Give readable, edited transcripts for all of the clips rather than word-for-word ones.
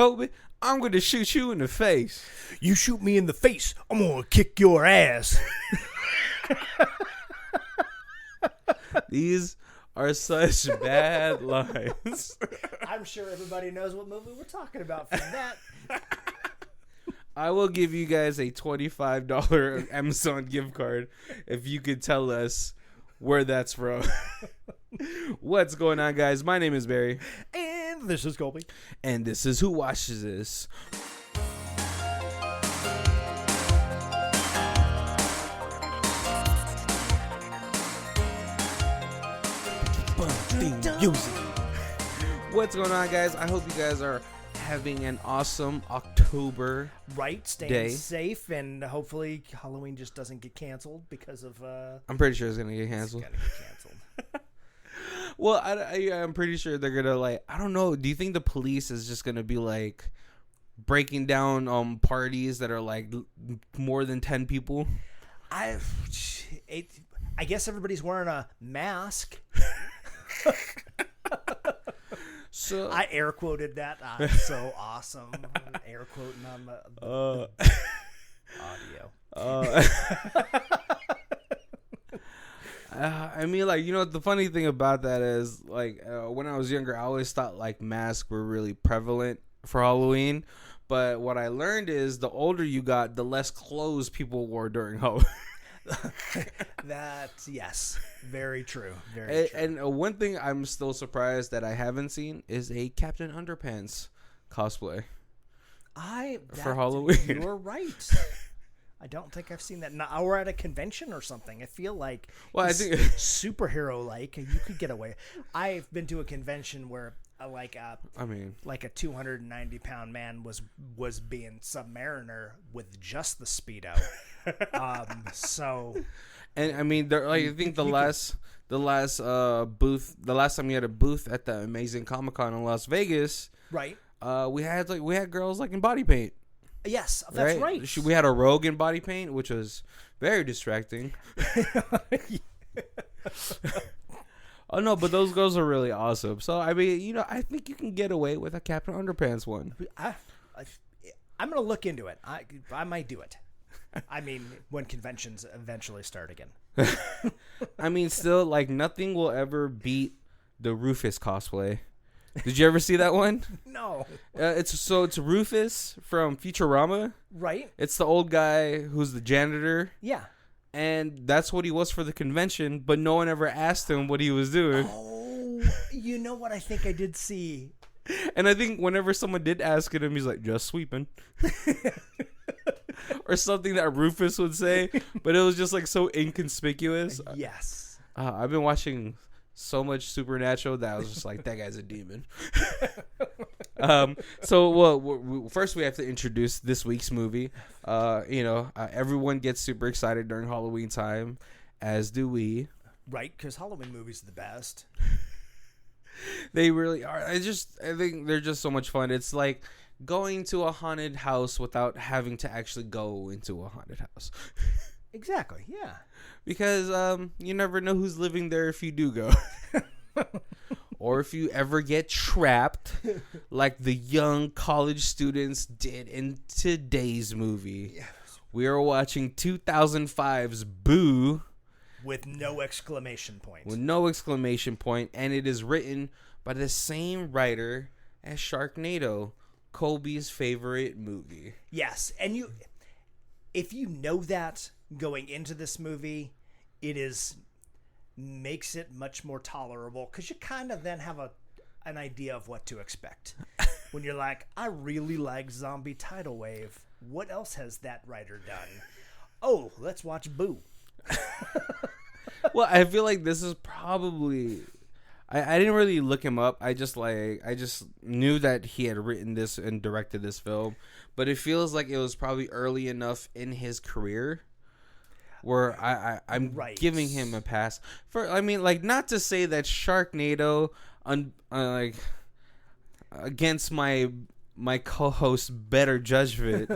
Kobe, I'm going to shoot you in the face. You shoot me in the face, I'm going to kick your ass. These are such bad lines. I'm sure everybody knows what movie we're talking about from that. I will give you guys a $25 Amazon gift card if you could tell us where that's from. What's going on, guys? My name is Barry. And this is Colby. And this is Who Watches This? What's going on, guys? I hope you guys are having an awesome October Staying safe, and hopefully Halloween just doesn't get canceled because of I'm pretty sure it's gonna get canceled. Well, I'm pretty sure they're gonna I don't know. Do you think the police is just gonna be breaking down parties that are more than 10 people? I guess everybody's wearing a mask. So I air quoted that. So awesome. Air quoting on the audio. I mean, the funny thing about that is, when I was younger, I always thought, masks were really prevalent for Halloween. But what I learned is the older you got, the less clothes people wore during Halloween. Yes. Very true. Very true. And one thing I'm still surprised that I haven't seen is a Captain Underpants cosplay for Halloween. You're right. I don't think I've seen that. No, or at a convention or something. I feel like I think superhero you could get away. I've been to a convention where a 290-pound man was being Submariner with just the Speedo. And I mean, I think the last time we had a booth at the Amazing Comic-Con in Las Vegas, right? We had girls in body paint. Yes, that's right. We had a rogue in body paint, which was very distracting. Oh no, but those girls are really awesome. So I mean, I think you can get away with a Captain Underpants one. I'm gonna look into it. I might do it. I mean, when conventions eventually start again. I mean, still, nothing will ever beat the Rufus cosplay. Did you ever see that one? No. It's Rufus from Futurama. Right. It's the old guy who's the janitor. Yeah. And that's what he was for the convention, but no one ever asked him what he was doing. Oh, you know what I think I did see? And I think whenever someone did ask him, he's like, just sweeping. Or something that Rufus would say, but it was just so inconspicuous. Yes. I've been watching so much Supernatural that I was just that guy's a demon. First we have to introduce this week's movie. Everyone gets super excited during Halloween time, as do we. Right, because Halloween movies are the best. They really are. I think they're just so much fun. It's like going to a haunted house without having to actually go into a haunted house. Exactly, yeah. Because you never know who's living there if you do go. Or if you ever get trapped like the young college students did in today's movie. Yes. We are watching 2005's Boo. With no exclamation point. And it is written by the same writer as Sharknado, Colby's favorite movie. Yes, and if you know that going into this movie, makes it much more tolerable because you kind of then have an idea of what to expect. When you're like, I really like Zombie Tidal Wave. What else has that writer done? Oh, let's watch Boo. Well, I feel like this is probably... I didn't really look him up. I just knew that he had written this and directed this film, but it feels like it was probably early enough in his career where I'm giving him a pass. Not to say that Sharknado against my co-host better judgment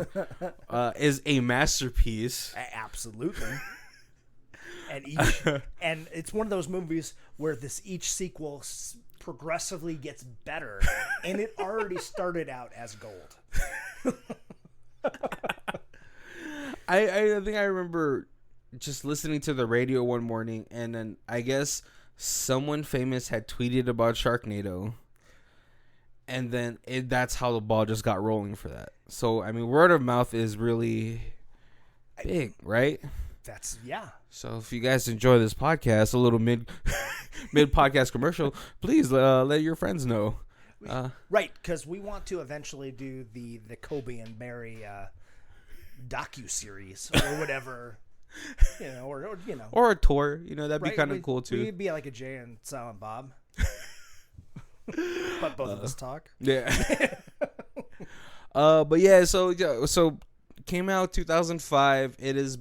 is a masterpiece. Absolutely. And it's one of those movies where each sequel progressively gets better, and it already started out as gold. I think I remember just listening to the radio one morning, and then I guess someone famous had tweeted about Sharknado, and then that's how the ball just got rolling for that. So I mean, word of mouth is really big, right? That's So if you guys enjoy this podcast, a little mid podcast commercial, please let your friends know. Right, because we want to eventually do the Kobe and Mary docu-series or whatever, or a tour. That'd be kind of cool too. We'd be like a Jay and Silent Bob, but both of us talk. Yeah. But yeah, so came out 2005. It is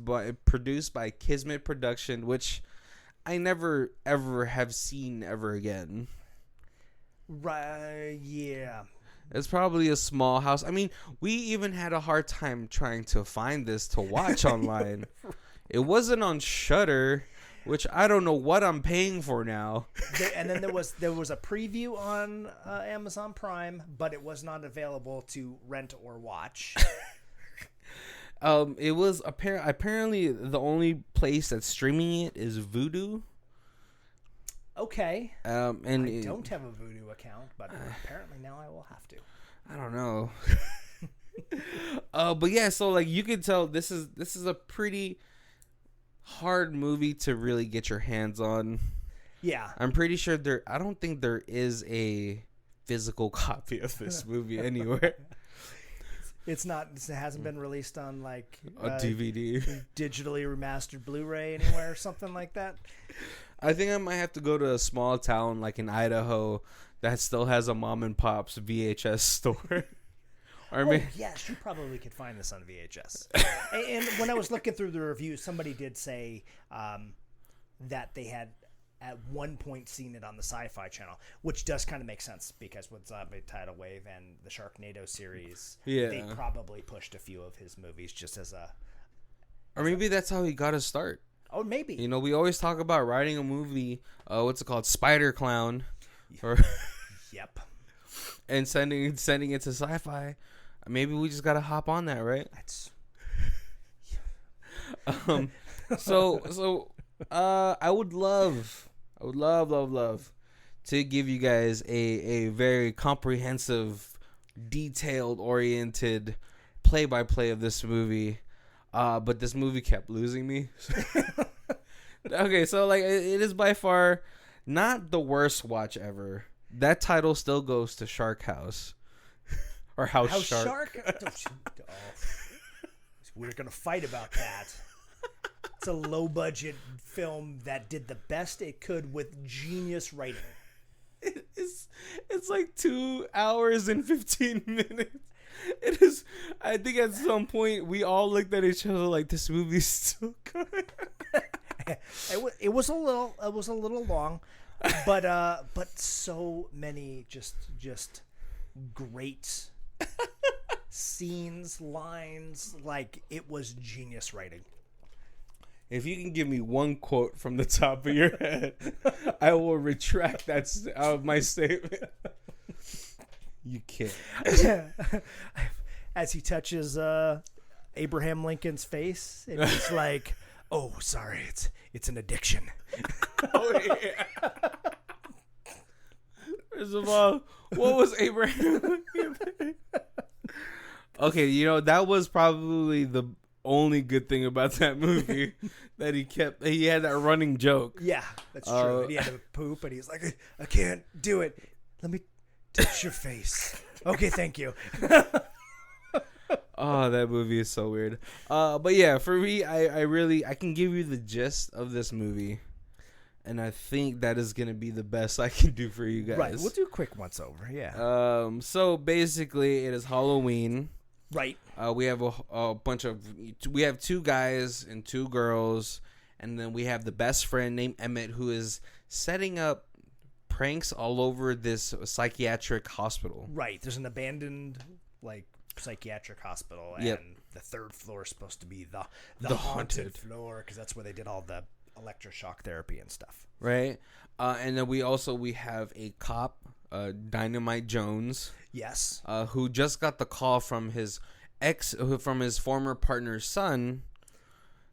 produced by Kismet Production, which I never ever have seen ever again. Right, yeah. It's probably a small house. I mean, we even had a hard time trying to find this to watch online. It wasn't on Shudder, which I don't know what I'm paying for now. And then there was a preview on Amazon Prime, but it was not available to rent or watch. It was apparently the only place that's streaming it is Vudu. Okay. And I don't have a Vudu account, but apparently now I will have to. I don't know. But yeah, so like you can tell this is a pretty hard movie to really get your hands on. Yeah. I'm pretty sure I don't think there is a physical copy of this movie anywhere. It hasn't been released on like a DVD, digitally remastered Blu-ray anywhere or something like that. I think I might have to go to a small town like in Idaho that still has a mom and pop's VHS store. Yes, you probably could find this on VHS. And when I was looking through the reviews, somebody did say that they had at one point seen it on the Sci-Fi Channel, which does kind of make sense because with Zombie Tidal Wave and the Sharknado series, they probably pushed a few of his movies just as a... Or maybe that's how he got his start. Oh, maybe. We always talk about writing a movie, what's it called, Spider Clown, or yep, and sending it to Sci-Fi. Maybe we just gotta hop on that, right? That's... So I would love to give you guys a very comprehensive, detailed oriented play-by-play of this movie. But this movie kept losing me. Okay, so like it is by far not the worst watch ever. That title still goes to Shark House. Or House Shark. We're going to fight about that. It's a low-budget film that did the best it could with genius writing. It's like 2 hours and 15 minutes. It is. I think at some point we all looked at each other like, this movie's still good. It was a little long, but so many just great scenes, lines. Like, it was genius writing. If you can give me one quote from the top of your head, I will retract that out of my statement. You can't. As he touches Abraham Lincoln's face, and he's like, "Oh, sorry, it's an addiction." Oh yeah. First of all, what was Abraham? Okay, that was probably the only good thing about that movie that he had that running joke. Yeah, that's true. And he had to poop, and he's like, "I can't do it. Let me touch your face." Okay, thank you. Oh, that movie is so weird. But yeah, for me, I can give you the gist of this movie, and I think that is gonna be the best I can do for you guys. Right, we'll do a quick once over. Yeah. So basically, it is Halloween. Right. We have a bunch of... We have 2 guys and 2 girls, and then we have the best friend named Emmett who is setting up pranks all over this psychiatric hospital. Right. There's an abandoned, like, psychiatric hospital, and yep. the 3rd floor is supposed to be the haunted floor, because that's where they did all the electroshock therapy and stuff. Right. And then we have a cop, Dynamite Jones. Yes. Who just got the call from his former partner's son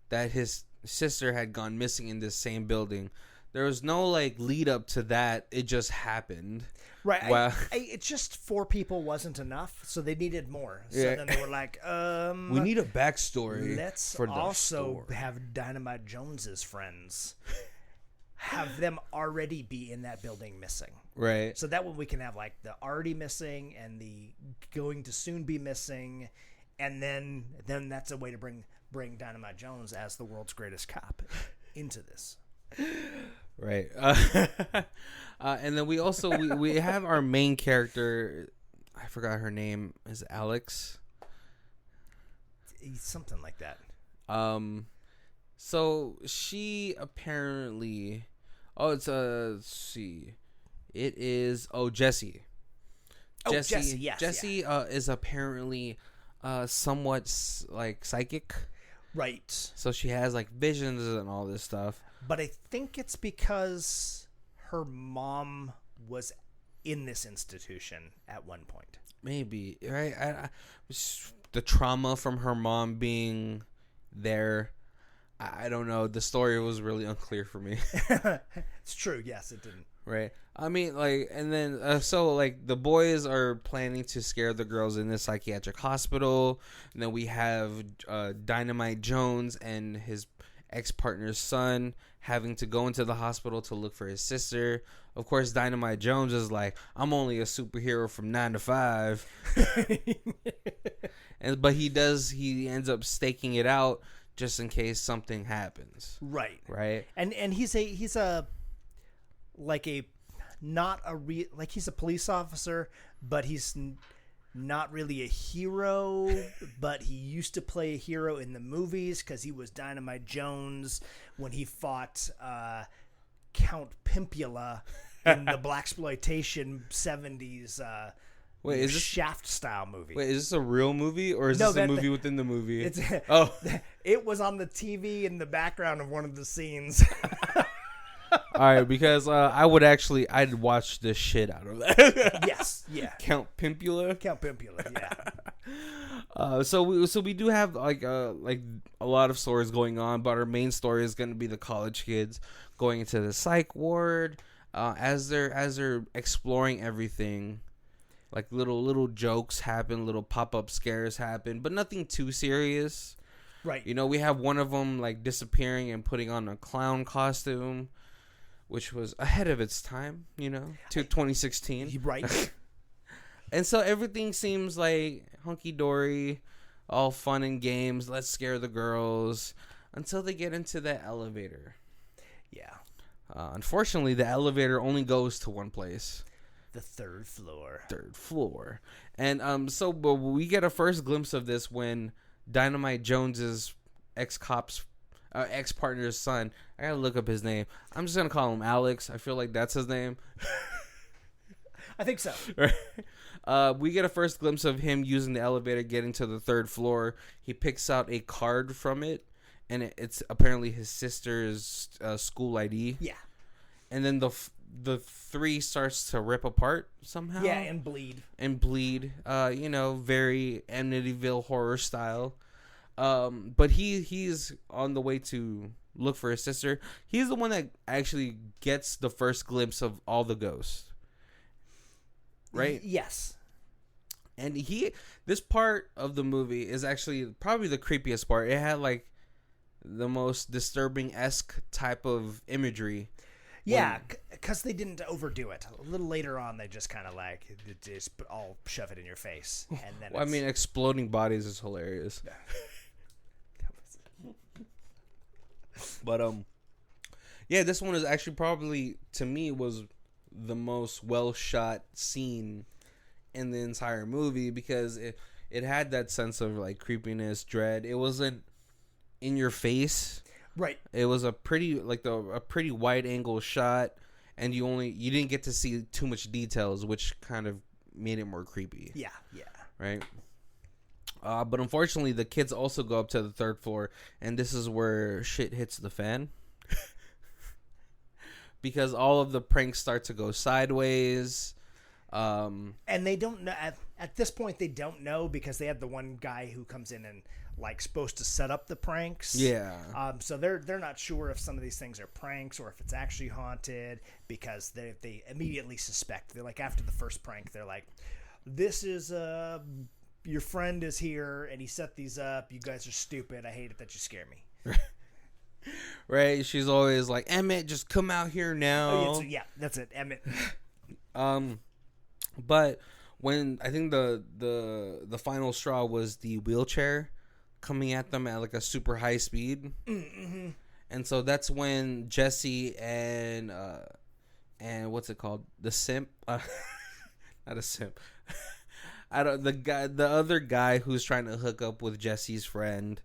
that his sister had gone missing in this same building. There was no like lead up to that. It just happened. Right. Well, It's just 4 people wasn't enough, so they needed more. So then they were like, we need a backstory. Let's for the also store. have Dynamite Jones's friends. Have them already be in that building missing. Right. So that way we can have like the already missing and the going to soon be missing. And then that's a way to bring Dynamite Jones as the world's greatest cop into this. Right. And then we also we have our main character. I forgot her name. Is Alex? Something like that. So she apparently. Oh, it's let's see. It is Jesse. Jesse. Yes. Jesse is apparently somewhat like psychic. Right. So she has like visions and all this stuff. But I think it's because her mom was in this institution at one point. Maybe, right? The trauma from her mom being there. I don't know. The story was really unclear for me. It's true. Yes, it didn't. Right. I mean, like, and then, so, like, the boys are planning to scare the girls in this psychiatric hospital. And then we have Dynamite Jones and his ex-partner's son having to go into the hospital to look for his sister. Of course, Dynamite Jones is like, I'm only a superhero from 9 to 5. But he ends up staking it out just in case something happens. Right. Right. And he's a he's a police officer, but he's not really a hero, but he used to play a hero in the movies because he was Dynamite Jones when he fought Count Pimpula in the blaxploitation 70s Wait, is this Shaft style movie. Wait, is this a real movie or is this a movie within the movie? It was on the TV in the background of one of the scenes. All right, because I'd watch the shit out of that. Yes, yeah. Count Pimpula, yeah. So we do have like a lot of stories going on, but our main story is going to be the college kids going into the psych ward. As they're exploring everything, like little jokes happen, little pop-up scares happen, but nothing too serious. Right. You know, we have one of them like disappearing and putting on a clown costume, which was ahead of its time, you know, to 2016. Right. And so everything seems like hunky-dory, all fun and games. Let's scare the girls until they get into the elevator. Yeah. Unfortunately, the elevator only goes to one place. The third floor. And but we get a first glimpse of this when Dynamite Jones's ex-partner's son. I gotta look up his name. I'm just gonna call him Alex. I feel like that's his name. I think so. We get a first glimpse of him using the elevator, getting to the third floor. He picks out a card from it, and it's apparently his sister's school ID. Yeah. And then the 3 starts to rip apart somehow. Yeah, and bleed. You know, very Amityville horror style. But he's on the way to look for his sister. He's the one that actually gets the first glimpse of all the ghosts. Right? Yes. And this part of the movie is actually probably the creepiest part. It had like the most disturbing-esque type of imagery. Yeah, because they didn't overdo it. A little later on, they just kind of like just all shove it in your face, and then. Well, I mean, exploding bodies is hilarious. But yeah, this one is actually probably to me was the most well shot scene in the entire movie because it had that sense of like creepiness, dread. It wasn't in your face. Right. It was a pretty wide angle shot, and you didn't get to see too much details, which kind of made it more creepy. Yeah. Right. But unfortunately, the kids also go up to the third floor, and this is where shit hits the fan. because all of the pranks start to go sideways. And they don't know at this point. They don't know because they have the one guy who comes in and like supposed to set up the pranks. Yeah. So they're not sure if some of these things are pranks or if it's actually haunted because they immediately suspect. They're like after the first prank, they're like, "This is your friend is here and he set these up. You guys are stupid. I hate it that you scare me." Right? She's always like, "Emmett, just come out here now." Oh, yeah, that's it, Emmett. But when I think the final straw was the wheelchair coming at them at like a super high speed, and so that's when Jesse and what's it called, the simp, not a simp, the other guy who's trying to hook up with Jesse's friend,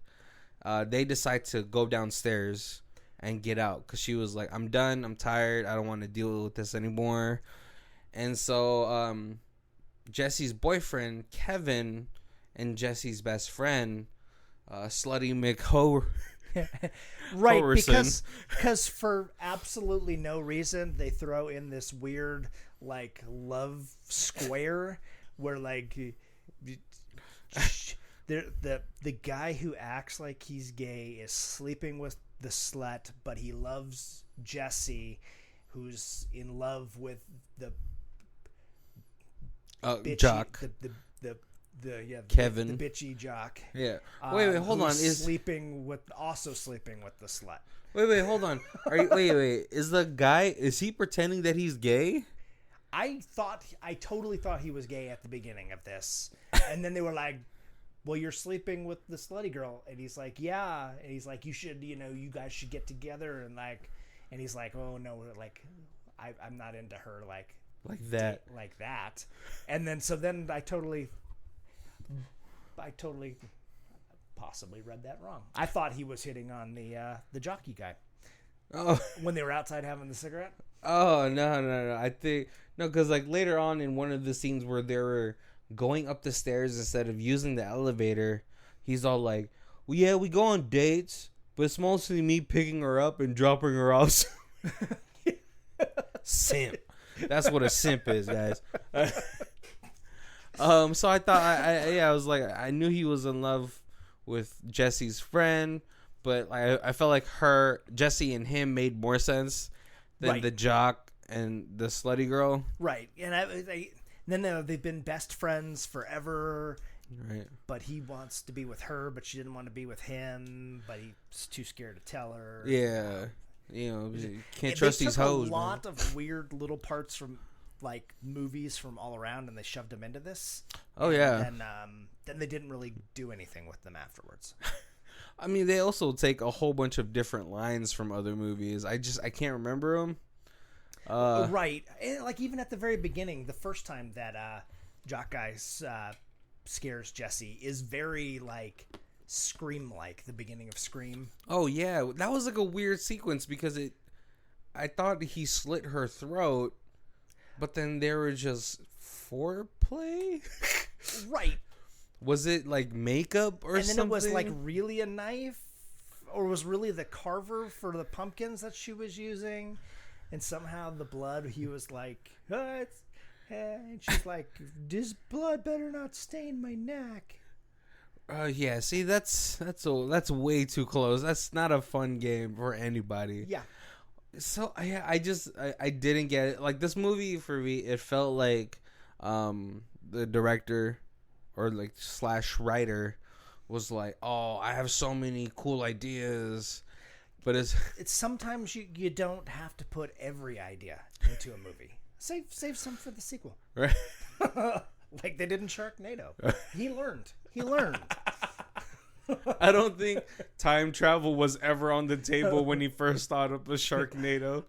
they decide to go downstairs and get out because she was like, "I'm done, I'm tired, I don't want to deal with this anymore." And so Jesse's boyfriend, Kevin, and Jesse's best friend, Slutty right, Howerson. because for absolutely no reason, they throw in this weird, like, love square where, like, the guy who acts like he's gay is sleeping with the slut, but he loves Jesse, who's in love with the bitchy, jock. Kevin, the bitchy jock. Yeah. Wait, hold on. Is sleeping with the slut. Wait, hold on. Wait. Is he pretending that he's gay? I totally thought he was gay at the beginning of this, and then they were like, "Well, you're sleeping with the slutty girl," and he's like, "Yeah," and he's like, "You should, you guys should get together," and he's like, "Oh no, like, I'm not into her like that," and then I totally possibly read that wrong. I thought he was hitting on the jockey guy. Oh, when they were outside having the cigarette. Oh no! I think no, because like later on in one of the scenes where they were going up the stairs instead of using the elevator, he's all like, "Well, yeah, we go on dates, but it's mostly me picking her up and dropping her off." Simp. That's what a simp is, guys. So I thought, I was like, I knew he was in love with Jesse's friend, but I felt like Jesse and him made more sense than the jock and the slutty girl. Right. And then they've been best friends forever. Right. But he wants to be with her, but she didn't want to be with him, but he's too scared to tell her. Yeah. You can't trust these hoes. A lot of weird little parts from like movies from all around, and they shoved them into this. Oh yeah. And then they didn't really do anything with them afterwards. I mean, they also take a whole bunch of different lines from other movies. I can't remember them. Right. And like even at the very beginning, the first time that Jock Guy scares Jesse is very like Scream-like, the beginning of Scream. Oh yeah, that was like a weird sequence because I thought he slit her throat, but then there was just foreplay. Right. Was it like makeup or something? And then it was like really a knife, or was really the carver for the pumpkins that she was using, and somehow the blood, he was like, and she's like, "This blood better not stain my neck." Yeah. See, that's way too close. That's not a fun game for anybody. Yeah. So I didn't get it. Like this movie for me, it felt like the director or like / writer was like, "Oh, I have so many cool ideas," but it's sometimes you don't have to put every idea into a movie. Save some for the sequel, right? Like they did in Sharknado. He learned. I don't think time travel was ever on the table when he first thought of a Sharknado.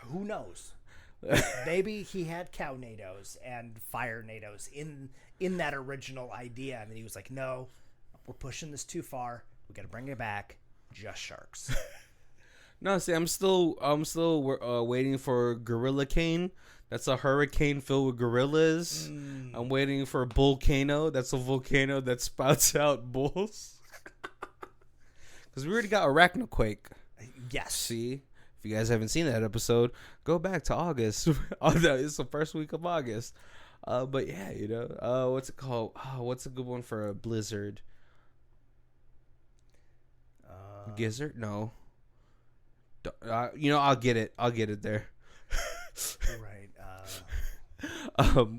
Who knows? Maybe he had cow-nados and fire-nados in that original idea, and then he was like, "No, we're pushing this too far. We got to bring it back. Just sharks." No, see, I'm still waiting for Gorilla Cane. That's a hurricane filled with gorillas. I'm waiting for Volcano. That's a volcano that spouts out bulls. Because we already got Arachnoquake. Yes. See, if you guys haven't seen that episode, go back to August. It's the first week of August. But yeah, what's it called? What's a good one for a blizzard? Gizzard? No. I'll get it. I'll get it there. Right.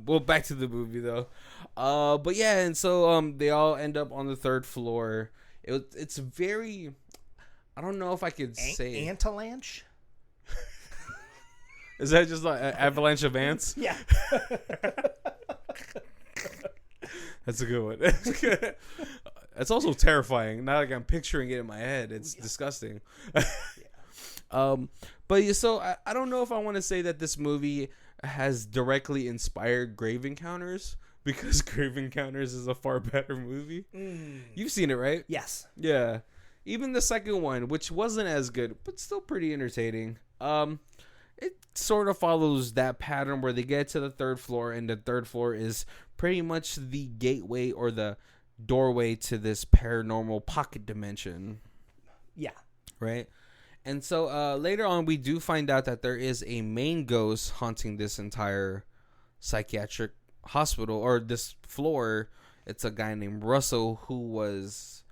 Well, back to the movie though. But yeah, and so they all end up on the third floor. It's very. I don't know if I could say Antalanche. Is that just like an avalanche of ants? Yeah. That's a good one. It's also terrifying. Now like I'm picturing it in my head. It's disgusting. But yeah, so I don't know if I want to say that this movie has directly inspired Grave Encounters, because Grave Encounters is a far better movie. You've seen it, right? Yes. Yeah. Even the second one, which wasn't as good, but still pretty entertaining. It sort of follows that pattern where they get to the third floor, and the third floor is pretty much the gateway or the doorway to this paranormal pocket dimension. Yeah. Right? And so later on, we do find out that there is a main ghost haunting this entire psychiatric hospital, or this floor. It's a guy named Russell who was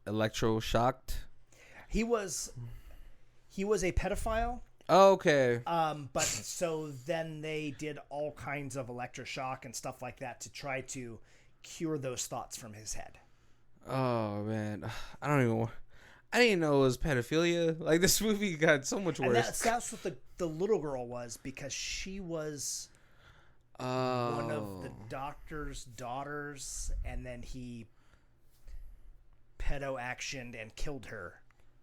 electroshocked. He was a pedophile. Oh, okay. But so then they did all kinds of electroshock and stuff like that to try to cure those thoughts from his head. Oh man, I didn't know it was pedophilia. Like, this movie got so much worse. And that's what the little girl was, because she was one of the doctor's daughters, and then he pedo-actioned and killed her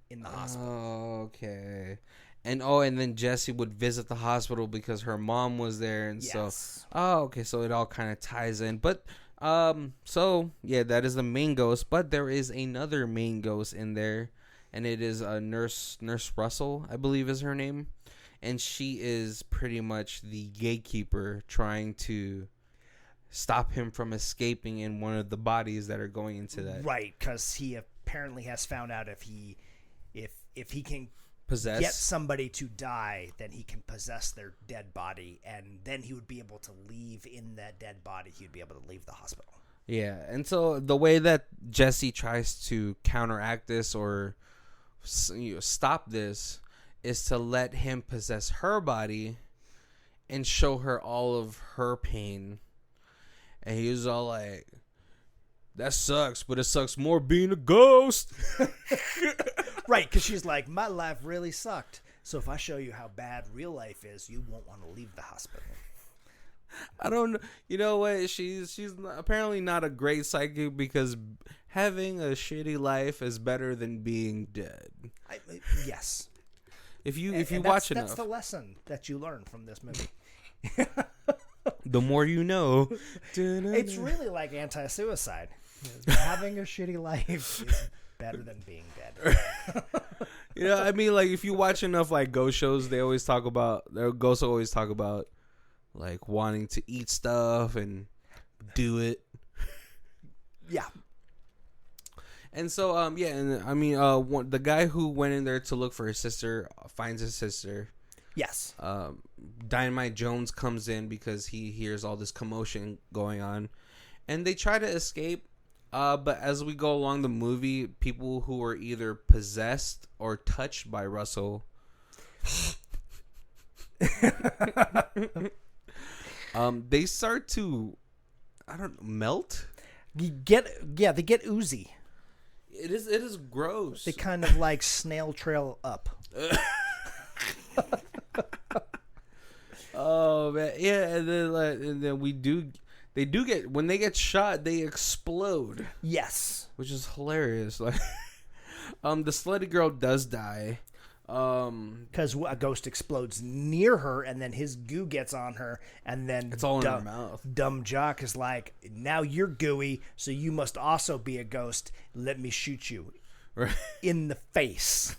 in the hospital. Oh, okay. And then Jessie would visit the hospital because her mom was there, and yes. okay, so it all kind of ties in. But so yeah, that is the main ghost, but there is another main ghost in there, and it is a nurse Russell, I believe is her name, and she is pretty much the gatekeeper trying to stop him from escaping in one of the bodies that are going into that. Right, because he apparently has found out if he can possess, get somebody to die, then he can possess their dead body, and then he would be able to leave in that dead body. He would be able to leave the hospital. Yeah, and so the way that Jessie tries to counteract this or stop this is to let him possess her body and show her all of her pain. And he was all like, that sucks, but it sucks more being a ghost. Right, because she's like, my life really sucked. So if I show you how bad real life is, you won't want to leave the hospital. I don't know. You know what? She's apparently not a great psychic, because having a shitty life is better than being dead. Yes. If you watch enough. That's the lesson that you learn from this movie. The more you know. It's really like anti-suicide. Having a shitty life is better than being dead. I mean, like, if you watch enough like ghost shows, ghosts always talk about like wanting to eat stuff and do it. Yeah. And so and I mean the guy who went in there to look for his sister finds his sister. Yes. Dynamite Jones comes in because he hears all this commotion going on, and they try to escape. But as we go along the movie, people who are either possessed or touched by Russell, they start to, melt. They get oozy. It is gross. They kind of like snail trail up. Oh man, yeah, and then they do get, when they get shot, they explode. Yes, which is hilarious. Like, the slutty girl does die, because a ghost explodes near her, and then his goo gets on her, and then it's all in her mouth. Dumb jock is like, now you're gooey, so you must also be a ghost. Let me shoot you in the face.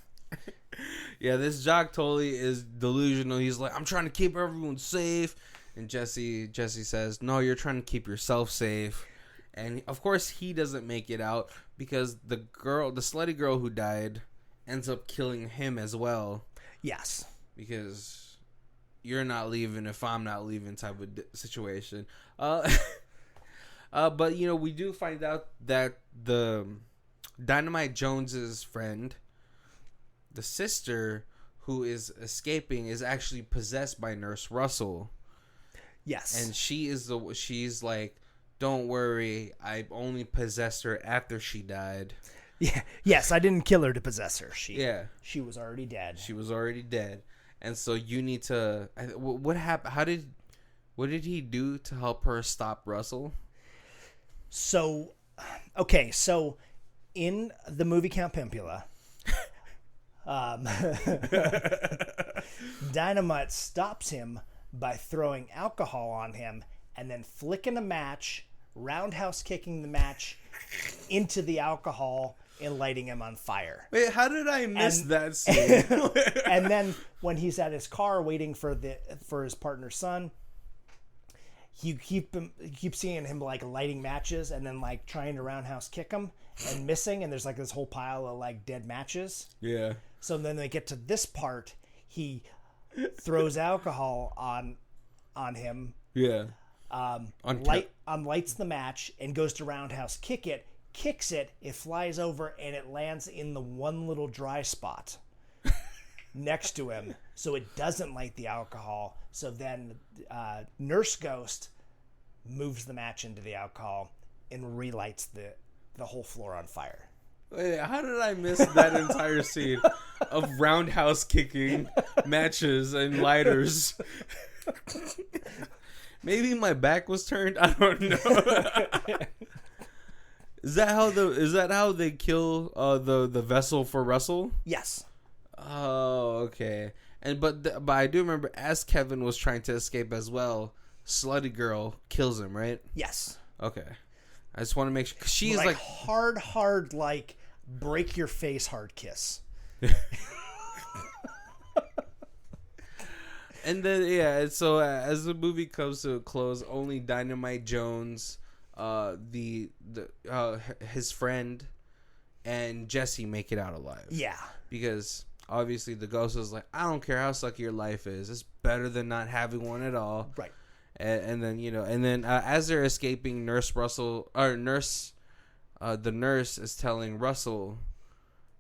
Yeah, this jock totally is delusional. He's like, I'm trying to keep everyone safe. And Jesse says, no, you're trying to keep yourself safe. And of course he doesn't make it out, because the slutty girl who died ends up killing him as well. Yes. Because you're not leaving if I'm not leaving type of situation. But, you know, we do find out that the Dynamite Jones's friend, the sister who is escaping, is actually possessed by Nurse Russell. Yes. And she's like, don't worry, I only possessed her after she died. Yeah. Yes, I didn't kill her to possess her. She was already dead. She was already dead. And so you need to... What happened? What did he do to help her stop Russell? So, okay, so in the movie Count Pimpula, Dynamite stops him by throwing alcohol on him and then flicking a match, roundhouse kicking the match into the alcohol and lighting him on fire. Wait, how did I miss that scene? And then when he's at his car waiting for his partner's son, you keep seeing him like lighting matches and then like trying to roundhouse kick him and missing, and there's like this whole pile of like dead matches. Yeah. So then they get to this part, he throws alcohol on him. Yeah. Lights the match and goes to roundhouse kick it, kicks it, it flies over and it lands in the one little dry spot next to him, so it doesn't light the alcohol. So then Nurse Ghost moves the match into the alcohol and relights the whole floor on fire. Wait, how did I miss that entire scene of roundhouse kicking matches and lighters? Maybe my back was turned. I don't know. Is that how they kill the vessel for Russell? Yes. Oh, okay. But I do remember as Kevin was trying to escape as well, Slutty Girl kills him, right? Yes. Okay. I just want to make sure, 'cause she's like hard like break your face hard kiss. And then so as the movie comes to a close, only Dynamite Jones, his friend, and Jesse make it out alive. Yeah. Because obviously the ghost is like, I don't care how sucky your life is, it's better than not having one at all. Right. And then as they're escaping, the nurse is telling Russell,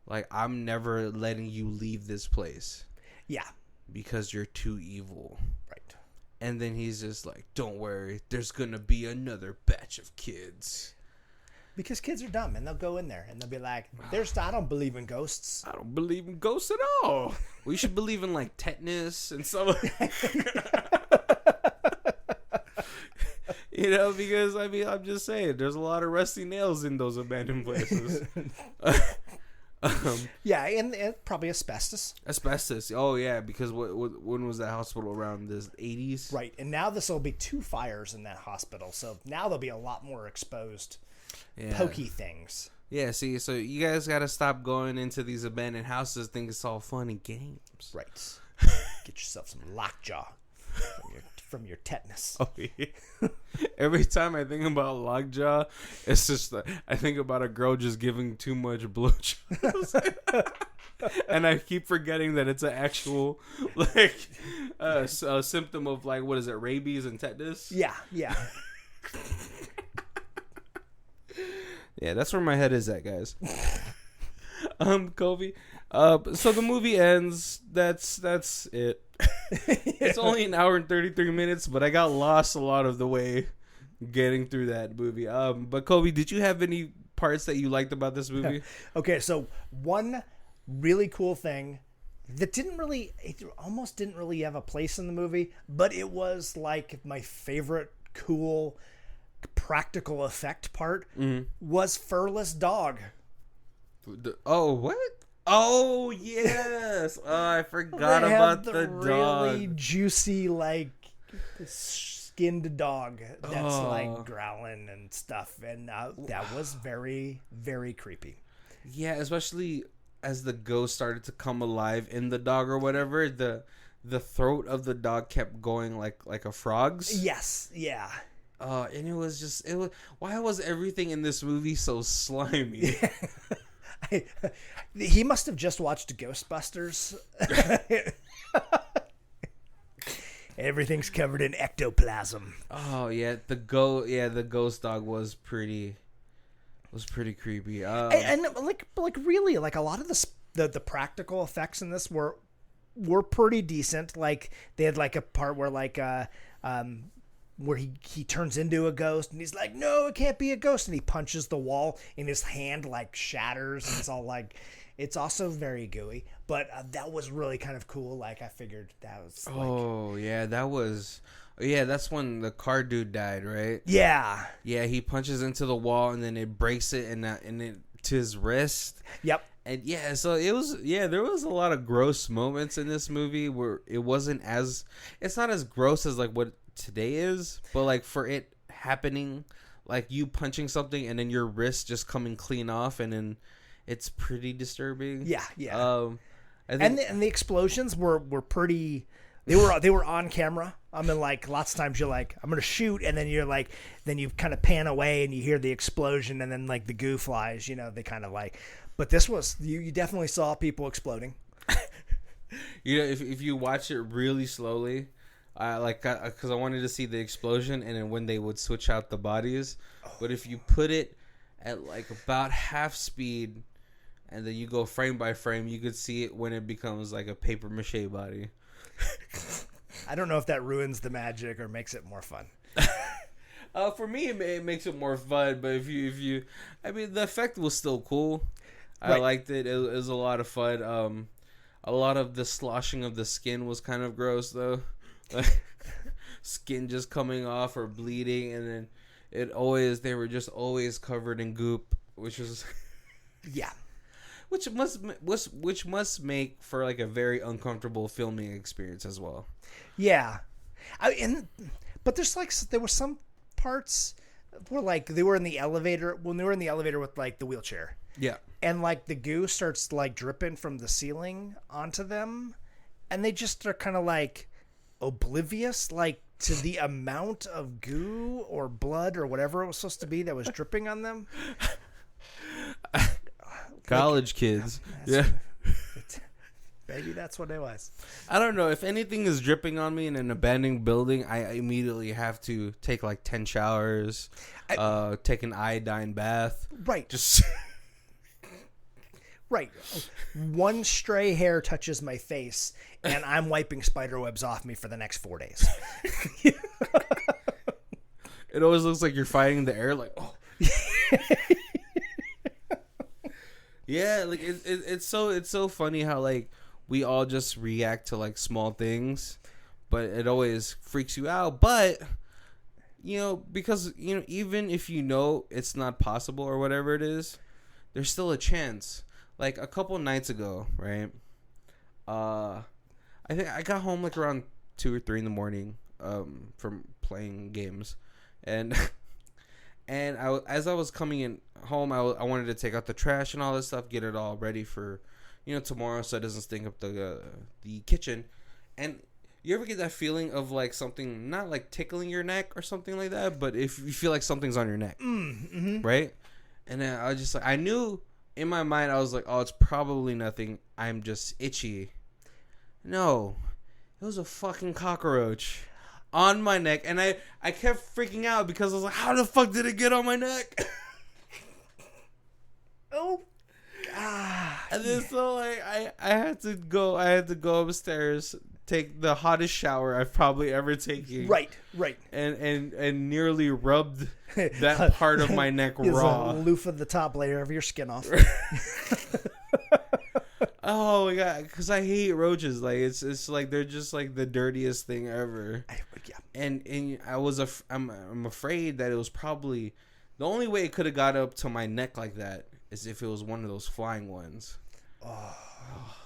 like, I'm never letting you leave this place. Yeah. Because you're too evil. Right. And then he's just like, don't worry, there's going to be another batch of kids. Because kids are dumb, and they'll go in there, and they'll be like, I don't believe in ghosts. I don't believe in ghosts at all. We should believe in, like, tetanus and stuff. You know, because, I mean, I'm just saying, there's a lot of rusty nails in those abandoned places. Yeah, and probably asbestos. Asbestos. Oh, yeah, because when was that hospital around? The 80s? Right, and now this will be 2 fires in that hospital, so now there'll be a lot more exposed pokey things. Yeah, see, so you guys got to stop going into these abandoned houses, think it's all fun and games. Right. Get yourself some lockjaw from your tetanus. Oh, yeah. Every time I think about lockjaw, it's just I think about a girl just giving too much blowjobs. And I keep forgetting that it's an actual symptom of, like, what is it, rabies and tetanus? Yeah. Yeah, that's where my head is at, guys. Kobe. So the movie ends. That's it. It's only an hour and 33 minutes, but I got lost a lot of the way getting through that movie. But Kobe, did you have any parts that you liked about this movie? Okay, so one really cool thing that almost didn't really have a place in the movie, but it was like my favorite cool practical effect part was furless dog. Oh, what? Oh, yes. Oh, I forgot about the dog. Really juicy, like, skinned dog that's like growling and stuff, and that was very, very creepy. Yeah, especially as the ghost started to come alive in the dog or whatever, the throat of the dog kept going like a frog's. Yes, yeah. And it was why was everything in this movie so slimy? He must have just watched Ghostbusters. Everything's covered in ectoplasm. Oh yeah, the ghost dog was pretty creepy. And like really, like a lot of the practical effects in this were pretty decent. Like they had like a part where where he turns into a ghost and he's like, no, it can't be a ghost, and he punches the wall and his hand like shatters, and it's all like, it's also very gooey, but that was really kind of cool. Like I figured that was that's when the car dude died, right? Yeah, he punches into the wall and then it breaks it and it to his wrist. Yep. And so it was, there was a lot of gross moments in this movie where it's not as gross as like what today is, but like for it happening, like you punching something and then your wrist just coming clean off, and then it's pretty disturbing. Yeah. I think, and the explosions were pretty. They were on camera. I mean, like lots of times you're like, I'm gonna shoot, and then you're like, then you kind of pan away and you hear the explosion, and then like the goo flies. You know, they kind of like. But this was you definitely saw people exploding. If you watch it really slowly, because I wanted to see the explosion and then when they would switch out the bodies. But if you put it at like about half speed and then you go frame by frame, you could see it when it becomes like a paper mache body. I don't know if that ruins the magic or makes it more fun. For me, it makes it more fun. But if you, I mean, the effect was still cool. Right. I liked it. It was a lot of fun. A lot of the sloshing of the skin was kind of gross though. Like skin just coming off or bleeding, and then they were just always covered in goop, which was which must make for like a very uncomfortable filming experience as well. Yeah, but there were some parts where like they were in the elevator with like the wheelchair. Yeah, and like the goo starts like dripping from the ceiling onto them, and they just are kind of like oblivious like to the amount of goo or blood or whatever it was supposed to be that was dripping on them. College kids. Maybe that's what it was. I don't know. If anything is dripping on me in an abandoned building, I immediately have to take like 10 showers, take an iodine bath. Right. Just right. One stray hair touches my face, and I'm wiping spider webs off me for the next 4 days. It always looks like you're fighting the air, like, oh. Yeah, like it's so funny how like we all just react to like small things, but it always freaks you out. But because even if it's not possible or whatever it is, there's still a chance. Like a couple nights ago, right? I think I got home like around 2 or 3 in the morning from playing games, and as I was coming in home, I wanted to take out the trash and all this stuff, get it all ready for tomorrow so it doesn't stink up the kitchen. And you ever get that feeling of like something not like tickling your neck or something like that, but if you feel like something's on your neck, right? And then I was just like, I knew in my mind, I was like, oh, it's probably nothing. I'm just itchy. No, it was a fucking cockroach on my neck, and I kept freaking out because I was like, how the fuck did it get on my neck? Oh God. And then so like I had to go upstairs, take the hottest shower I've probably ever taken. Right. And nearly rubbed that part of my neck raw. Loofah the top layer of your skin off. Oh my God, because I hate roaches. Like it's like they're just like the dirtiest thing ever. And I'm afraid that it was probably the only way it could have got up to my neck like that is if it was one of those flying ones. Oh,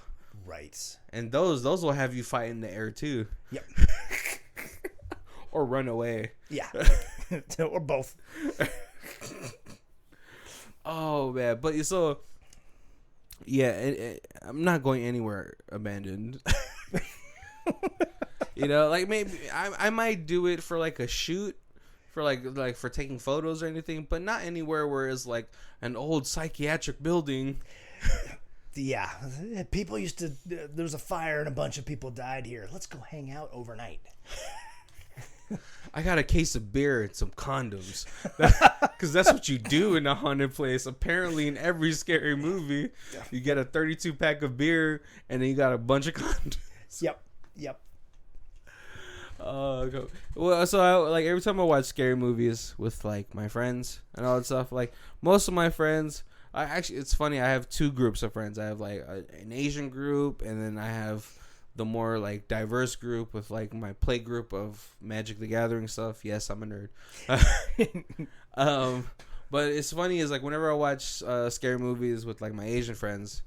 right. And those will have you fight in the air too. Yep. Or run away. Yeah. Or both. Oh man, but so yeah, I'm not going anywhere abandoned. Like maybe I might do it for like a shoot, for like for taking photos or anything, but not anywhere where it's like an old psychiatric building Yeah, people used to. There was a fire and a bunch of people died here. Let's go hang out overnight. I got a case of beer and some condoms. Because that's what you do in a haunted place. Apparently, in every scary movie, you get a 32-pack of beer and then you got a bunch of condoms. Yep. Well, so like every time I watch scary movies with like my friends and all that stuff, like most of my friends, it's funny. I have two groups of friends. I have like an Asian group, and then I have the more like diverse group with like my play group of Magic the Gathering stuff. Yes, I'm a nerd. But it's funny is like whenever I watch scary movies with like my Asian friends,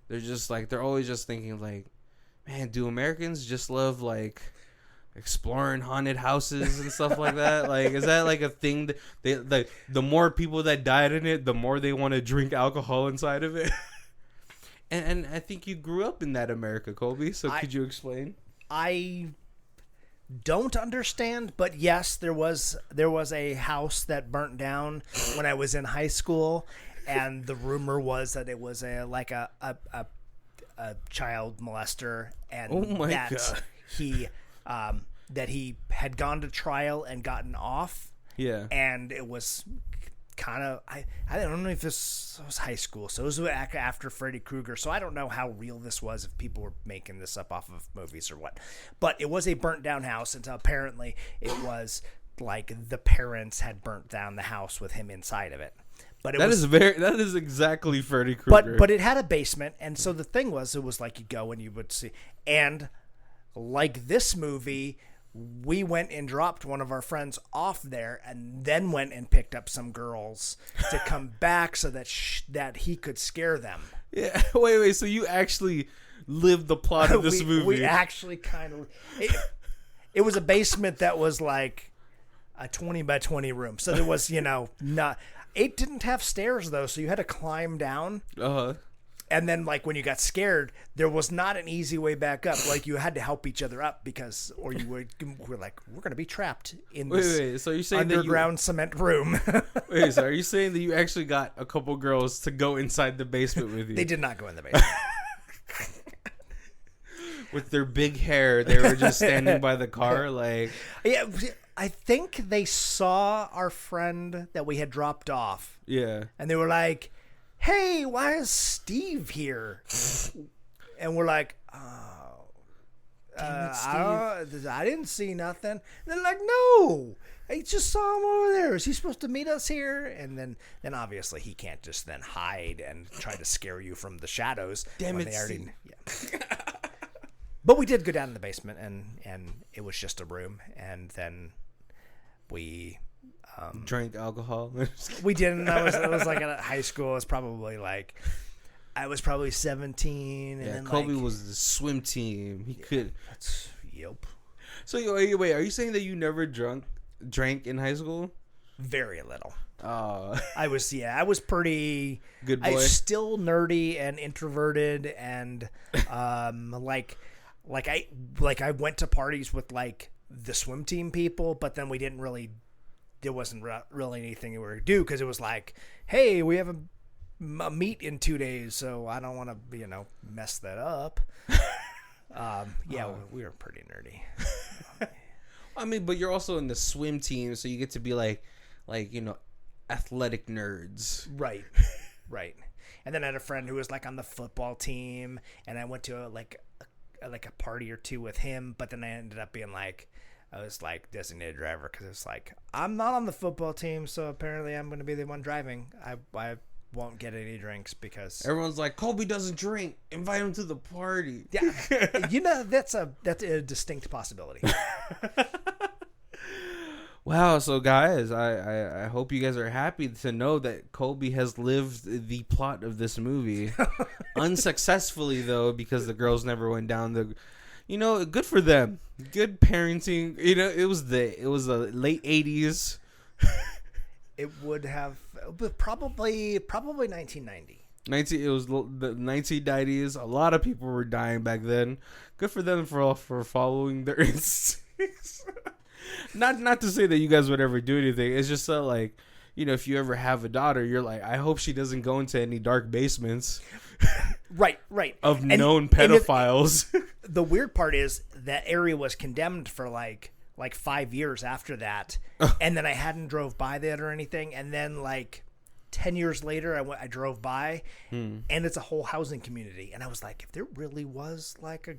they're always just thinking like, man, do Americans just love like exploring haunted houses and stuff like that? Like, is that like a thing that they like? The more people that died in it, the more they want to drink alcohol inside of it. And I think you grew up in that America, Colby. So could you explain? I don't understand, but yes, there was a house that burnt down when I was in high school, and the rumor was that it was a child molester, and that he had gone to trial and gotten off. Yeah, and it was kind of I don't know if this was high school, so it was after Freddy Krueger, so I don't know how real this was, if people were making this up off of movies or what, but it was a burnt down house, and apparently it was like the parents had burnt down the house with him inside of it. But that is exactly Freddy Krueger. But it had a basement, and so the thing was, it was like you go and you would see, and like this movie, we went and dropped one of our friends off there, and then went and picked up some girls to come back so that that he could scare them. Yeah. Wait. So you actually lived the plot of this movie? We actually kind of. It was a basement that was like a 20 by 20 room. So there was, not. It didn't have stairs though, so you had to climb down. And then, like, when you got scared, there was not an easy way back up. Like, you had to help each other up or you were like, we're going to be trapped in this So you're saying underground cement room. So are you saying that you actually got a couple girls to go inside the basement with you? They did not go in the basement. With their big hair, they were just standing by the car, like... Yeah, I think they saw our friend that we had dropped off. Yeah. And they were like, hey, why is Steve here? And we're like, I didn't see nothing. And they're like, no, I just saw him over there. Is he supposed to meet us here? And then obviously he can't just then hide and try to scare you from the shadows. Damn it, Steve. Yeah. But we did go down in the basement, and it was just a room. And then we... drank alcohol. We didn't. I was like at high school. I was probably 17. And then Kobe was the swim team. He could. Yep. So wait, are you saying that you never drank in high school? Very little. I was pretty good boy. I was still nerdy and introverted, and I went to parties with like the swim team people, but then there wasn't really anything we were going to do, because it was like, hey, we have a meet in 2 days, so I don't want to, mess that up. We were pretty nerdy. I mean, but you're also in the swim team, so you get to be like athletic nerds. Right. And then I had a friend who was like on the football team, and I went to a party or two with him, but then I ended up being like, I was like designated driver, because it's like, I'm not on the football team, so apparently I'm going to be the one driving. I won't get any drinks because everyone's like, Colby doesn't drink. Invite him to the party. Yeah, that's a distinct possibility. Wow, so guys, I hope you guys are happy to know that Colby has lived the plot of this movie unsuccessfully, though, because the girls never went down the. Good for them. Good parenting. It was the late 80s. It would have probably 1990. It was the 1990s. A lot of people were dying back then. Good for them for following their instincts. Not to say that you guys would ever do anything. It's just like, if you ever have a daughter, you're like, I hope she doesn't go into any dark basements Right. of known pedophiles. The weird part is that area was condemned for like 5 years after that, and then I hadn't drove by that or anything, and then like 10 years later I drove by, and it's a whole housing community, and I was like, if there really was like a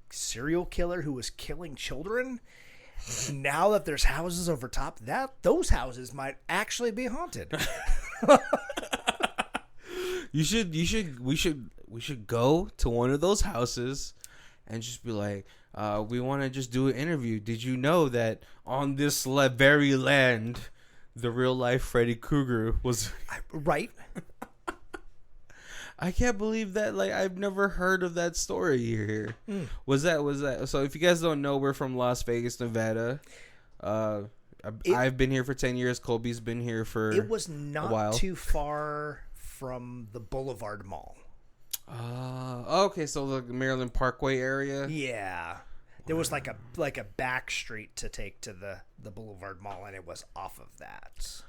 serial killer who was killing children, now that there's houses over top, those houses might actually be haunted. We should go to one of those houses and just be like, we want to just do an interview. Did you know that on this very land, the real life Freddy Krueger was right? I can't believe that. Like, I've never heard of that story here. Was that? So if you guys don't know, we're from Las Vegas, Nevada. I've been here for 10 years. Colby's been here for It was a not while. too far from the Boulevard Mall. Okay, so the Maryland Parkway area. Yeah. There was like a back street to take to the Boulevard Mall, and it was off of that.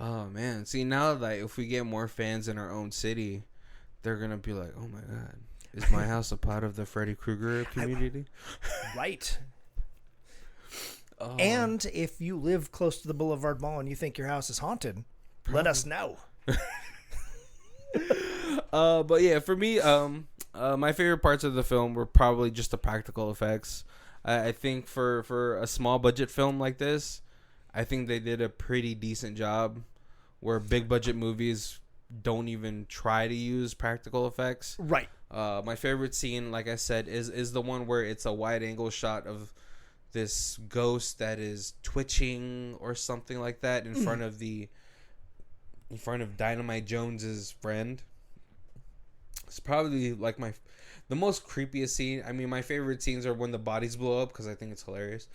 Oh man, see now, like, if we get more fans in our own city, they're gonna be like, oh my god, is my house a part of the Freddy Krueger community? Right. And if you live close to the Boulevard Mall and you think your house is haunted, let us know. But yeah, for me, my favorite parts of the film were probably just the practical effects. I think for a small budget film like this, I think they did a pretty decent job. Where big budget movies don't even try to use practical effects. Right. My favorite scene, like I said, is the one where it's a wide angle shot of this ghost that is twitching or something like that in front of Dynamite Jones's friend. It's probably like the most creepiest scene. I mean, my favorite scenes are when the bodies blow up because I think it's hilarious.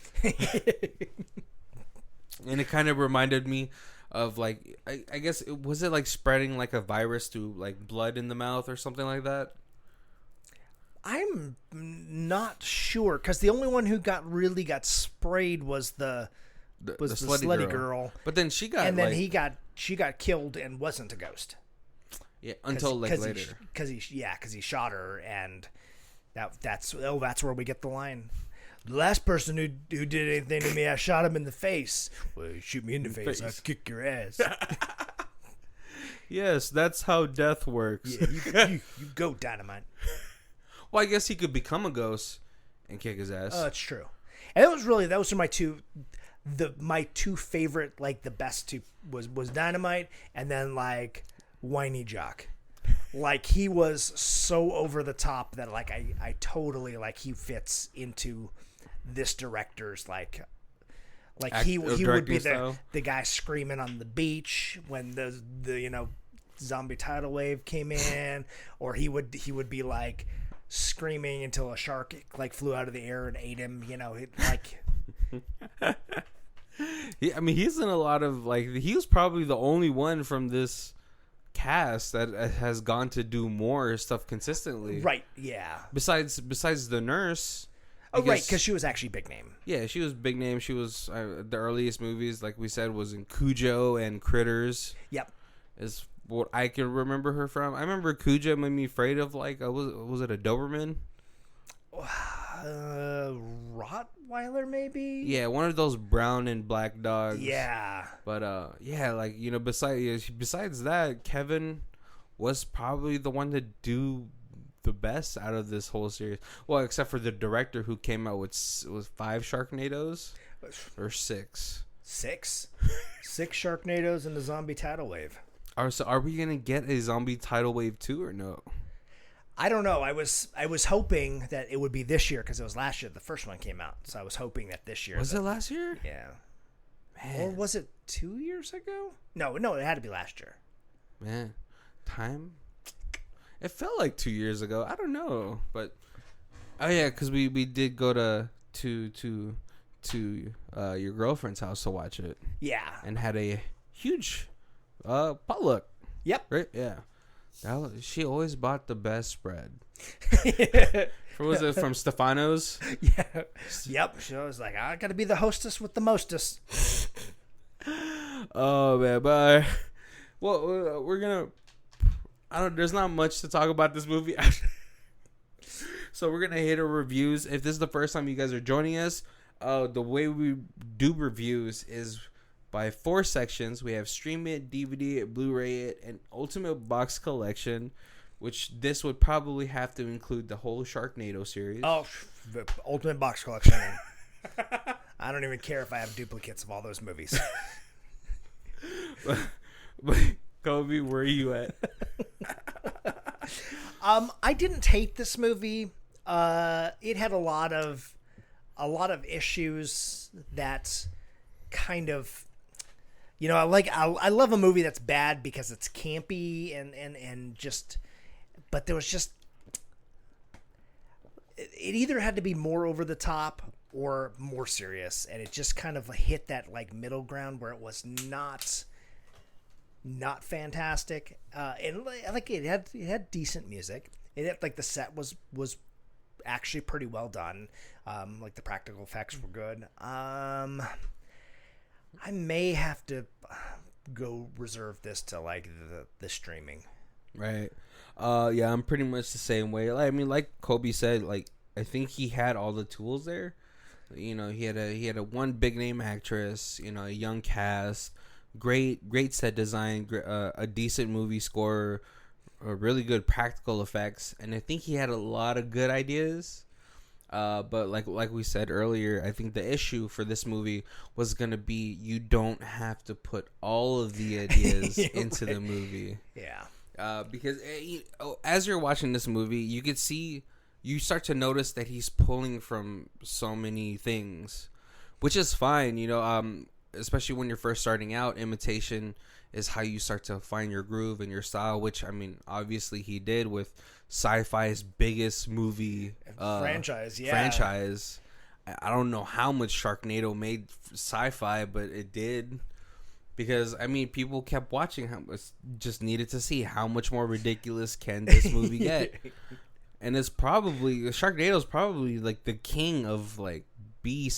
And it kind of reminded me of, like, I guess was it like spreading like a virus through like blood in the mouth or something like that? I'm not sure, because the only one who really got sprayed was the slutty girl. But then she got, and then she got killed and wasn't a ghost. Yeah, until later. Because he shot her, and that's where we get the line. The last person who did anything to me, I shot him in the face. Well, you shoot me in the face, I'll kick your ass. Yes, that's how death works. Yeah, you go, Dynamite. Well, I guess he could become a ghost and kick his ass. Oh, that's true. And those are my two favorite, like the best two was Dynamite, and then like Whiny Jock. Like, he was so over the top that like I totally, like, he fits into this director's like he would be the guy screaming on the beach when the zombie tidal wave came in, or he would be like screaming until a shark like flew out of the air and ate him. I mean, he's in a lot of, like, he was probably the only one from this cast that has gone to do more stuff consistently. Right. Yeah. Besides the nurse. Oh, right, because she was actually big name. Yeah, she was big name. She was the earliest movies, like we said, was in Cujo and Critters. Yep. Is what I can remember her from. I remember Cujo made me afraid of, like, was it a Doberman? Rottweiler, maybe? Yeah, one of those brown and black dogs. Yeah. But yeah, like, besides that, Kevin was probably the one to do the best out of this whole series. Well, except for the director, who came out with 5 Sharknados or 6. 6 Sharknados and the zombie tidal wave. So are we gonna get a zombie tidal wave 2 or no? I don't know. I was hoping that it would be this year, because it was last year the first one came out. So I was hoping that this year. Was it last year? Yeah. Man. Or was it 2 years ago? No, it had to be last year. Man, time. It felt like 2 years ago. I don't know, but oh yeah, because we did go to your girlfriend's house to watch it. Yeah. And had a huge potluck. Yep. Right. Yeah. She always bought the best spread. Was it from Stefano's? Yeah. Yep. She was like, I got to be the hostess with the mostest. Oh man, but well, we're gonna. I don't. There's not much to talk about this movie. So we're gonna hit our reviews. If this is the first time you guys are joining us, the way we do reviews is by 4 sections. We have stream it, DVD it, Blu-ray it, and Ultimate Box Collection, which this would probably have to include the whole Sharknado series. Oh, the Ultimate Box Collection. I don't even care if I have duplicates of all those movies. But Kobe, where are you at? I didn't hate this movie. It had a lot of issues that kind of, I love a movie that's bad because it's campy and just, but there was just, it either had to be more over the top or more serious, and it just kind of hit that like middle ground where it was not fantastic. And like it had decent music. It had, like, the set was actually pretty well done. Like the practical effects were good. I may have to go reserve this to like the streaming. Right. Yeah, I'm pretty much the same way. I mean, like Kobe said, like I think he had all the tools there. He had a one big name actress, a young cast, great set design, a decent movie score, really good practical effects, and I think he had a lot of good ideas. But like we said earlier, I think the issue for this movie was gonna be you don't have to put all of the ideas into the movie. Yeah. Because as you're watching this movie, you start to notice that he's pulling from so many things, which is fine. Especially when you're first starting out, imitation is how you start to find your groove and your style, which, I mean, obviously he did with sci-fi's biggest movie franchise. I don't know how much Sharknado made sci-fi, but it did, because, I mean, people kept watching, just needed to see how much more ridiculous can this movie get. And Sharknado's probably like the king of like B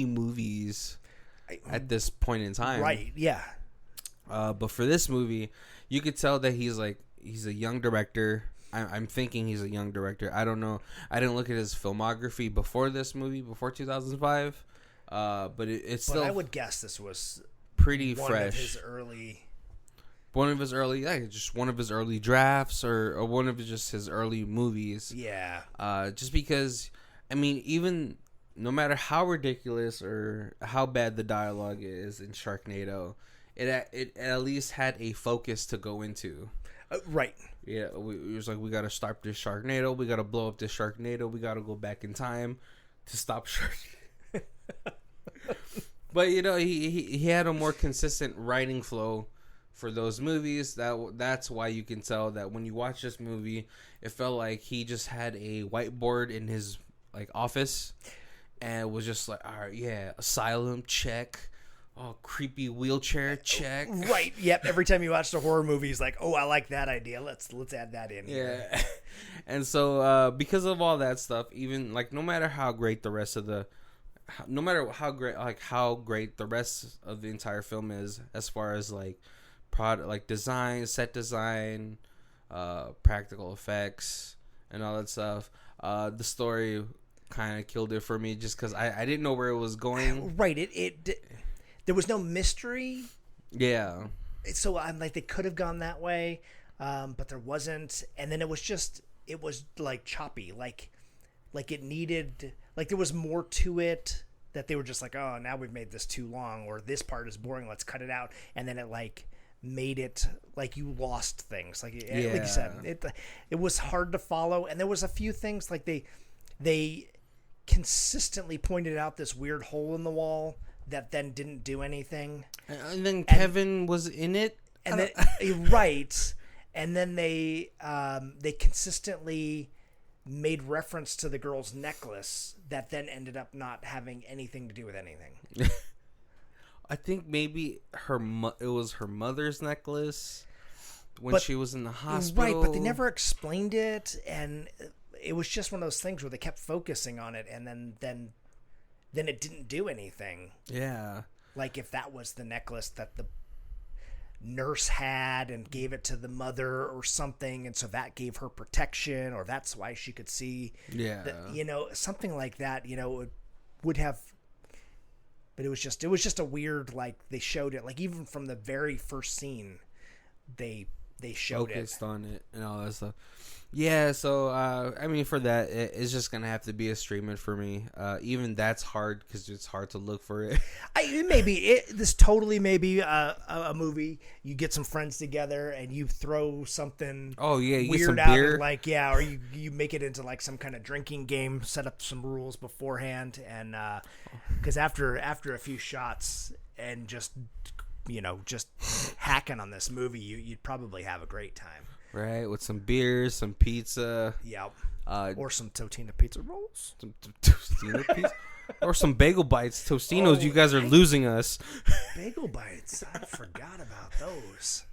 movies at this point in time. Right, yeah. But for this movie, you could tell that he's a young director. I'm thinking he's a young director. I don't know. I didn't look at his filmography before this movie, before 2005. But it's still. But I would guess this was pretty one fresh. Of his early. Just one of his early drafts, or one of his early movies. Yeah. Just because, I mean, even no matter how ridiculous or how bad the dialogue is in Sharknado, it at least had a focus to go into. Right. Yeah, it was like, we got to stop this Sharknado. We got to blow up this Sharknado. We got to go back in time to stop Sharknado. But, he had a more consistent writing flow for those movies. That's why you can tell that when you watch this movie, it felt like he just had a whiteboard in his like office and was just like, all right, yeah, asylum check, oh, creepy wheelchair check. Right. Yep. Every time you watch the horror movie, he's like, oh, I like that idea. Let's add that in. Yeah. And so because of all that stuff, even like no matter how great the rest of the entire film is, as far as like product, like design, set design, practical effects, and all that stuff, the story kind of killed it for me, just because I didn't know where it was going. Right. There was no mystery. Yeah. So I'm like, they could have gone that way, but there wasn't. And then it was like choppy, like it needed, like there was more to it, that they were just like, oh, now we've made this too long, or this part is boring, let's cut it out. And then it like made it like you lost things, like you said, it was hard to follow. And there was a few things like they consistently pointed out this weird hole in the wall that then didn't do anything, and then Kevin was in it, and then right, and then they consistently made reference to the girl's necklace that then ended up not having anything to do with anything. I think maybe it was her mother's necklace when she was in the hospital. Right, but they never explained it, and it was just one of those things where they kept focusing on it, and then it didn't do anything. Yeah. Like if that was the necklace that nurse had and gave it to the mother or something, and so that gave her protection, or that's why she could see. Yeah. Something like that. Would have. But it was just a weird, like, they showed it, like, even from the very first scene, they showed focused on it and all that stuff. Yeah, so for that, it's just gonna have to be a streaming for me. Even that's hard because it's hard to look for it. This totally may be a movie. You get some friends together and you throw something. Oh yeah, you weird get some out beer, or you make it into like some kind of drinking game. Set up some rules beforehand, and because after a few shots and just hacking on this movie, you'd probably have a great time. Right, with some beers, some pizza. Yep. Or some Totino pizza rolls. Some Tostino pizza. Or some bagel bites. Tostinos, you guys are losing us. Bagel bites. I forgot about those.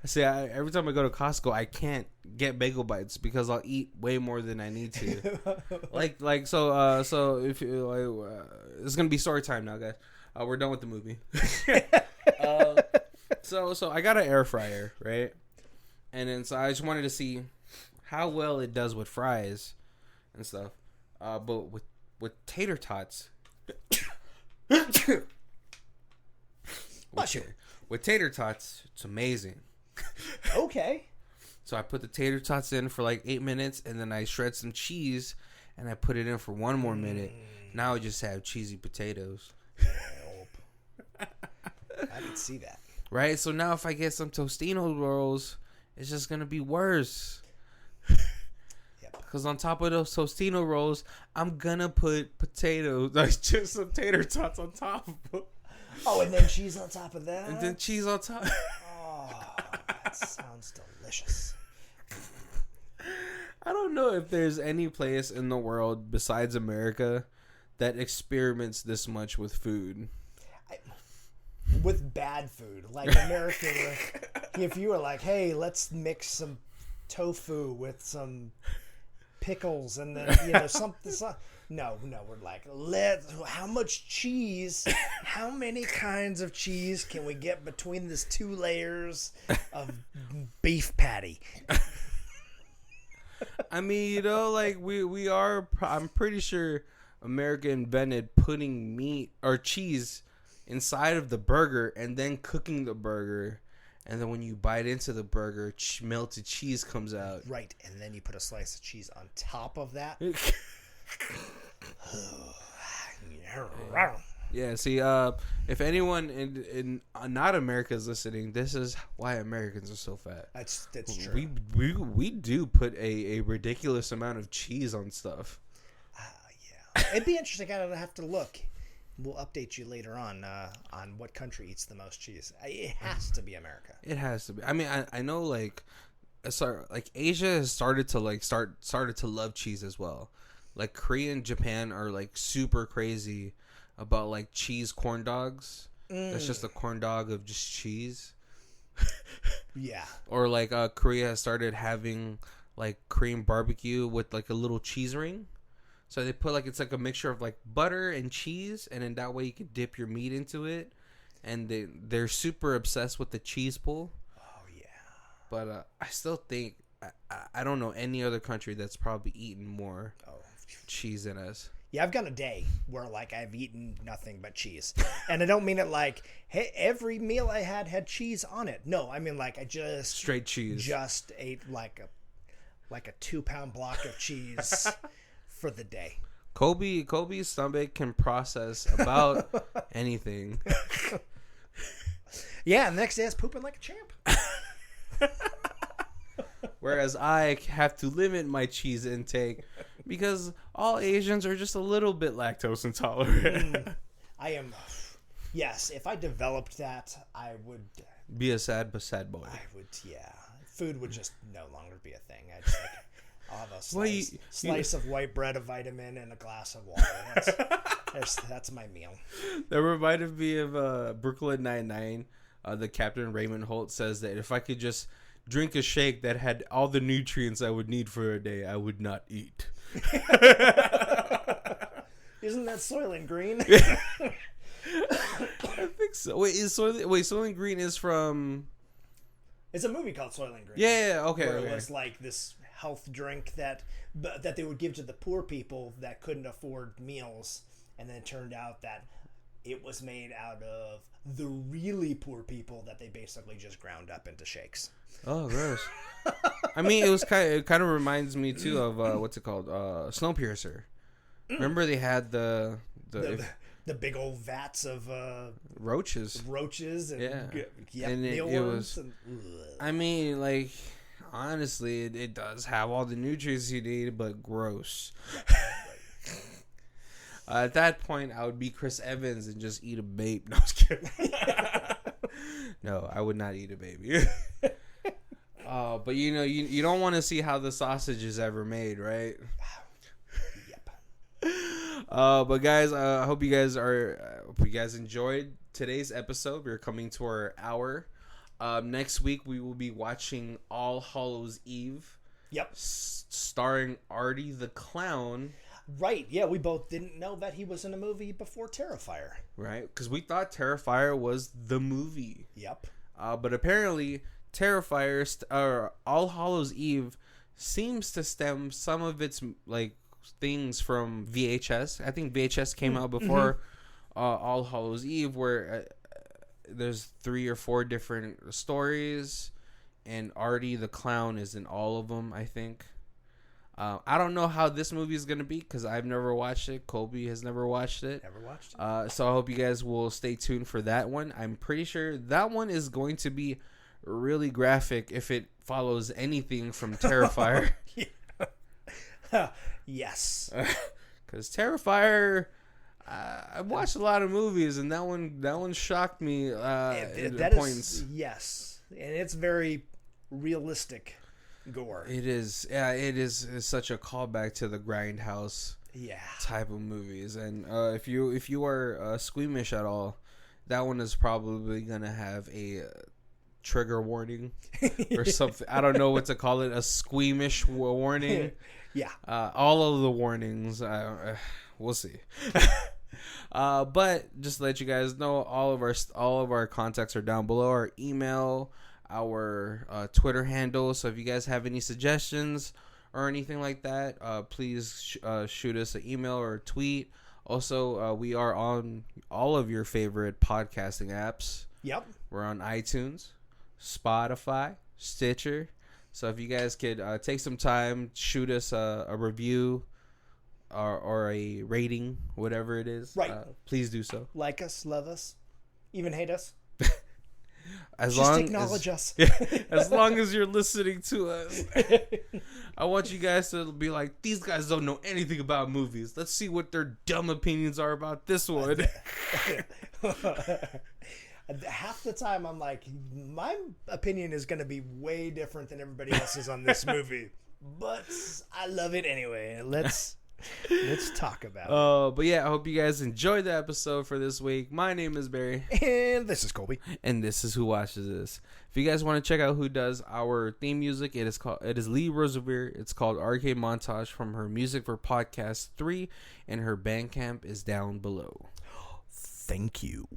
See, every time I go to Costco, I can't get bagel bites because I'll eat way more than I need to. So if it's gonna be story time now, guys. We're done with the movie. So I got an air fryer, right? And then so I just wanted to see how well it does with fries and stuff. But with tater tots, with tater tots, it's amazing. Okay. So I put the tater tots in for like 8 minutes, and then I shred some cheese, and I put it in for 1 more minute. Now I just have cheesy potatoes. I can see that. Right? So now if I get some Tostino rolls, it's just going to be worse. Because on top of those Tostino rolls, I'm going to put potatoes, like just some tater tots on top of them. Oh, and then cheese on top of that? And then cheese on top. Oh, that sounds delicious. I don't know if there's any place in the world besides America that experiments this much with food. With bad food. Like American, if you were like, hey, let's mix some tofu with some pickles and then, something. No, we're like, how much cheese, how many kinds of cheese can we get between this 2 layers of beef patty? I mean, we are, I'm pretty sure America invented putting meat or cheese inside of the burger and then cooking the burger, and then when you bite into the burger, melted cheese comes out. Right, and then you put a slice of cheese on top of that. Yeah, see, if anyone in not America is listening, this is why Americans are so fat. That's true. We do put a ridiculous amount of cheese on stuff. Yeah, it'd be interesting. I'd have to look. We'll update you later on what country eats the most cheese. It has to be America. It has to be. I mean, I know Asia has started to love cheese as well. Like Korea and Japan are like super crazy about like cheese corn dogs. That's just a corn dog of just cheese. Yeah. Or like Korea has started having like Korean barbecue with like a little cheese ring. So they put it's like a mixture of like butter and cheese, and then that way you can dip your meat into it. And they're super obsessed with the cheese pull. Oh yeah. But I still think I don't know any other country that's probably eaten more cheese than us. Yeah, I've got a day where I've eaten nothing but cheese, and I don't mean it like, hey, every meal I had cheese on it. No, I mean I just straight cheese. Just ate like a 2-pound block of cheese for the day. Kobe's stomach can process about anything. Yeah, and the next day I was pooping like a champ. Whereas I have to limit my cheese intake because all Asians are just a little bit lactose intolerant. I am. Yes, if I developed that, I would be a sad boy. I would, yeah. Food would just no longer be a thing. I'd just I'll have a slice of white bread, a vitamin, and a glass of water. That's my meal. That reminded me of Brooklyn Nine-Nine. The Captain Raymond Holt says that if I could just drink a shake that had all the nutrients I would need for a day, I would not eat. Isn't that Soylent Green? I think so. Wait, Soylent Green is from... It's a movie called Soylent Green. Yeah, okay. Where it was like this health drink that they would give to the poor people that couldn't afford meals. And then it turned out that it was made out of the really poor people that they basically just ground up into shakes. Oh, gross. I mean, it kind of reminds me too of what's it called? Snowpiercer. Remember they had the big old vats of roaches and and it was. I mean, like, honestly, it does have all the nutrients you need, but gross. At that point, I would be Chris Evans and just eat a babe. No, I was kidding. No, I would not eat a baby. But you don't want to see how the sausage is ever made, right? Yep. But guys, I hope you guys enjoyed today's episode. We're coming to our hour. Next week we will be watching All Hallows Eve. Yep. Starring Artie the Clown. Right, yeah, we both didn't know that he was in a movie before Terrifier. Right, because we thought Terrifier was the movie. Yep. But apparently, Terrifier, All Hallows Eve, seems to stem some of its like things from VHS. I think VHS came out before All Hallows Eve, where there's 3 or 4 different stories, and Artie the Clown is in all of them, I think. I don't know how this movie is going to be because I've never watched it. Colby has never watched it. Never watched it. So I hope you guys will stay tuned for that one. I'm pretty sure that one is going to be really graphic if it follows anything from Terrifier. Yes. Because Terrifier, I've watched a lot of movies, and that one shocked me at points. Yes. And it's very realistic gore. It is such a callback to the Grindhouse type of movies. And if you are squeamish at all, that one is probably gonna have a trigger warning or something. I don't know what to call it, a squeamish warning. Yeah. All of the warnings, we'll see. But just to let you guys know, all of our contacts are down below. Our email, our Twitter handle. So if you guys have any suggestions or anything like that, please shoot us an email or a tweet. Also, we are on all of your favorite podcasting apps. Yep. We're on iTunes, Spotify, Stitcher. So if you guys could take some time, shoot us a review or a rating, whatever it is. Right. Please do so. Like us, love us, even hate us. Just acknowledge us. As long as you're listening to us. I want you guys to be like, these guys don't know anything about movies. Let's see what their dumb opinions are about this one. Half the time I'm like, my opinion is going to be way different than everybody else's on this movie. But I love it anyway. Let's talk about it. But yeah, I hope you guys enjoyed the episode for this week. My name is Barry. And this is Colby. And this is Who Watches This. If you guys want to check out who does our theme music, it is Lee Rosevere. It's called Arcade Montage from her Music for Podcast 3, and her Bandcamp is down below. Thank you.